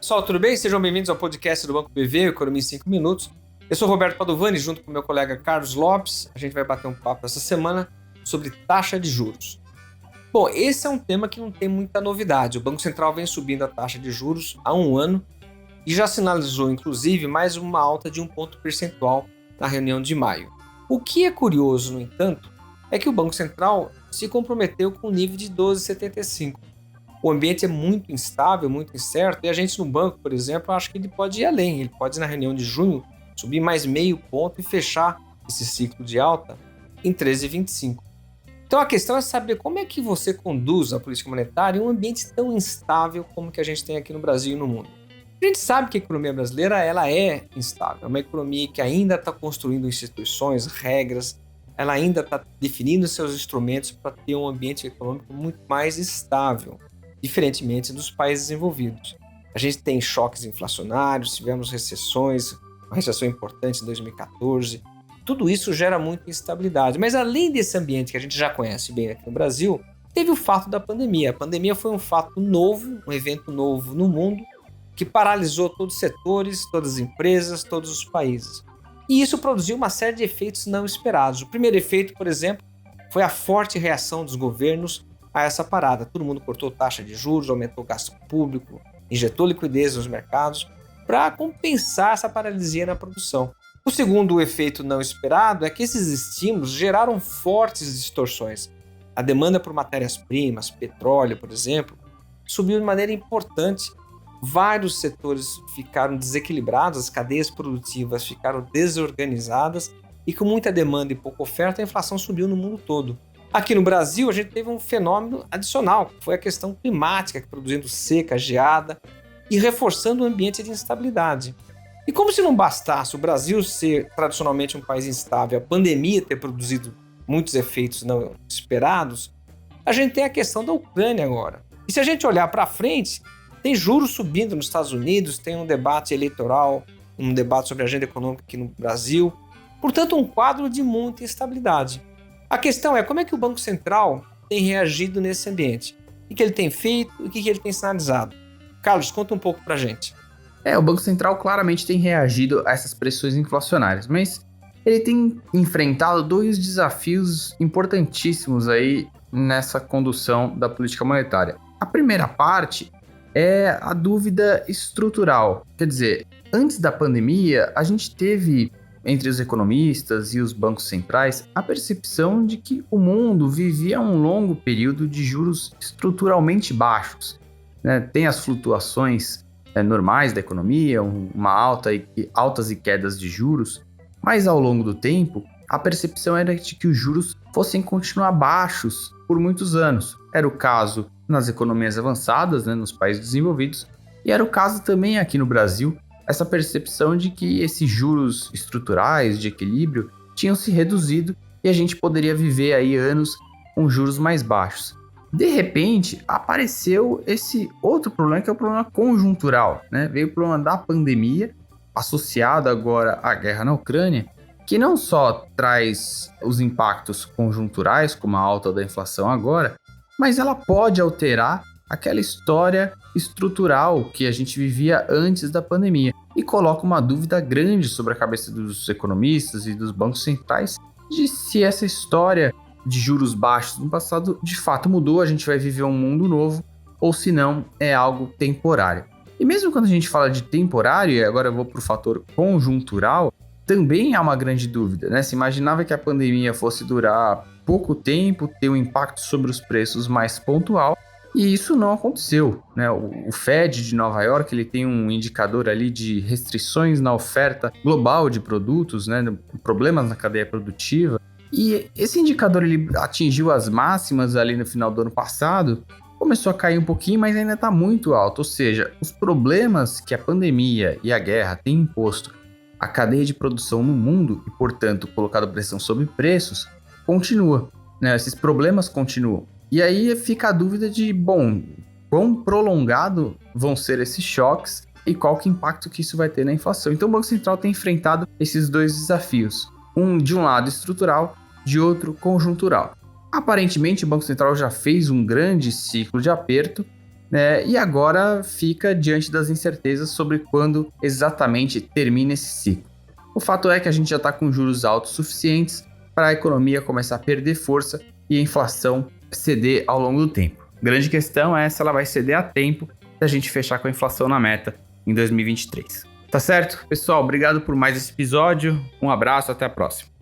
Pessoal, tudo bem? Sejam bem-vindos ao podcast do Banco BV, Economia em 5 Minutos. Eu sou Roberto Padovani, junto com meu colega Carlos Lopes. A gente vai bater um papo essa semana sobre taxa de juros. Bom, esse é um tema que não tem muita novidade. O Banco Central vem subindo a taxa de juros há um ano e já sinalizou, inclusive, mais uma alta de 1 ponto percentual na reunião de maio. O que é curioso, no entanto, é que o Banco Central se comprometeu com o nível de 12,75. O ambiente é muito instável, muito incerto, e a gente no banco, por exemplo, acha que ele pode ir além. Ele pode, na reunião de junho, subir mais meio ponto e fechar esse ciclo de alta em 13,25. Então a questão é saber como é que você conduz a política monetária em um ambiente tão instável como que a gente tem aqui no Brasil e no mundo. A gente sabe que a economia brasileira ela é instável, é uma economia que ainda está construindo instituições, regras, ela ainda está definindo seus instrumentos para ter um ambiente econômico muito mais estável, diferentemente dos países desenvolvidos. A gente tem choques inflacionários, tivemos recessões, uma recessão importante em 2014. Tudo isso gera muita instabilidade. Mas além desse ambiente que a gente já conhece bem aqui no Brasil, teve o fato da pandemia. A pandemia foi um fato novo, um evento novo no mundo, que paralisou todos os setores, todas as empresas, todos os países. E isso produziu uma série de efeitos não esperados. O primeiro efeito, por exemplo, foi a forte reação dos governos a essa parada. Todo mundo cortou taxa de juros, aumentou o gasto público, injetou liquidez nos mercados para compensar essa paralisia na produção. O segundo efeito não esperado é que esses estímulos geraram fortes distorções. A demanda por matérias-primas, petróleo, por exemplo, subiu de maneira importante. Vários setores ficaram desequilibrados, as cadeias produtivas ficaram desorganizadas e com muita demanda e pouca oferta, a inflação subiu no mundo todo. Aqui no Brasil, a gente teve um fenômeno adicional, que foi a questão climática, produzindo seca, geada e reforçando o ambiente de instabilidade. E como se não bastasse o Brasil ser tradicionalmente um país instável, a pandemia ter produzido muitos efeitos não esperados, a gente tem a questão da Ucrânia agora. E se a gente olhar para frente, tem juros subindo nos Estados Unidos, tem um debate eleitoral, um debate sobre a agenda econômica aqui no Brasil. Portanto, um quadro de muita instabilidade. A questão é como é que o Banco Central tem reagido nesse ambiente? O que ele tem feito e o que ele tem sinalizado? Carlos, conta um pouco pra gente. O Banco Central claramente tem reagido a essas pressões inflacionárias, mas ele tem enfrentado dois desafios importantíssimos aí nessa condução da política monetária. A primeira parte é a dúvida estrutural. Quer dizer, antes da pandemia, a gente teve, entre os economistas e os bancos centrais, a percepção de que o mundo vivia um longo período de juros estruturalmente baixos. Tem as flutuações normais da economia, altas e quedas de juros, mas ao longo do tempo, a percepção era de que os juros fossem continuar baixos por muitos anos. Era o caso nas economias avançadas, nos países desenvolvidos, e era o caso também aqui no Brasil, essa percepção de que esses juros estruturais de equilíbrio tinham se reduzido e a gente poderia viver aí anos com juros mais baixos. De repente, apareceu esse outro problema, que é o problema conjuntural, Veio o problema da pandemia, associado agora à guerra na Ucrânia, que não só traz os impactos conjunturais, como a alta da inflação agora, mas ela pode alterar aquela história estrutural que a gente vivia antes da pandemia e coloca uma dúvida grande sobre a cabeça dos economistas e dos bancos centrais de se essa história de juros baixos no passado de fato mudou, a gente vai viver um mundo novo ou se não é algo temporário. E mesmo quando a gente fala de temporário, e agora eu vou para o fator conjuntural, também há uma grande dúvida, Se imaginava que a pandemia fosse durar pouco tempo, ter um impacto sobre os preços mais pontual, e isso não aconteceu, O Fed de Nova York, ele tem um indicador ali de restrições na oferta global de produtos, problemas na cadeia produtiva, e esse indicador ele atingiu as máximas ali no final do ano passado, começou a cair um pouquinho, mas ainda está muito alto, ou seja, os problemas que a pandemia e a guerra têm imposto à cadeia de produção no mundo e, portanto, colocado pressão sobre preços, continua, Esses problemas continuam. E aí fica a dúvida de, quão prolongado vão ser esses choques e qual que impacto que isso vai ter na inflação. Então o Banco Central tem enfrentado esses dois desafios, de um lado estrutural, de outro conjuntural. Aparentemente o Banco Central já fez um grande ciclo de aperto E agora fica diante das incertezas sobre quando exatamente termina esse ciclo. O fato é que a gente já está com juros altos suficientes para a economia começar a perder força e a inflação ceder ao longo do tempo. Grande questão é se ela vai ceder a tempo da gente fechar com a inflação na meta em 2023. Tá certo? Pessoal, obrigado por mais esse episódio. Um abraço, até a próxima.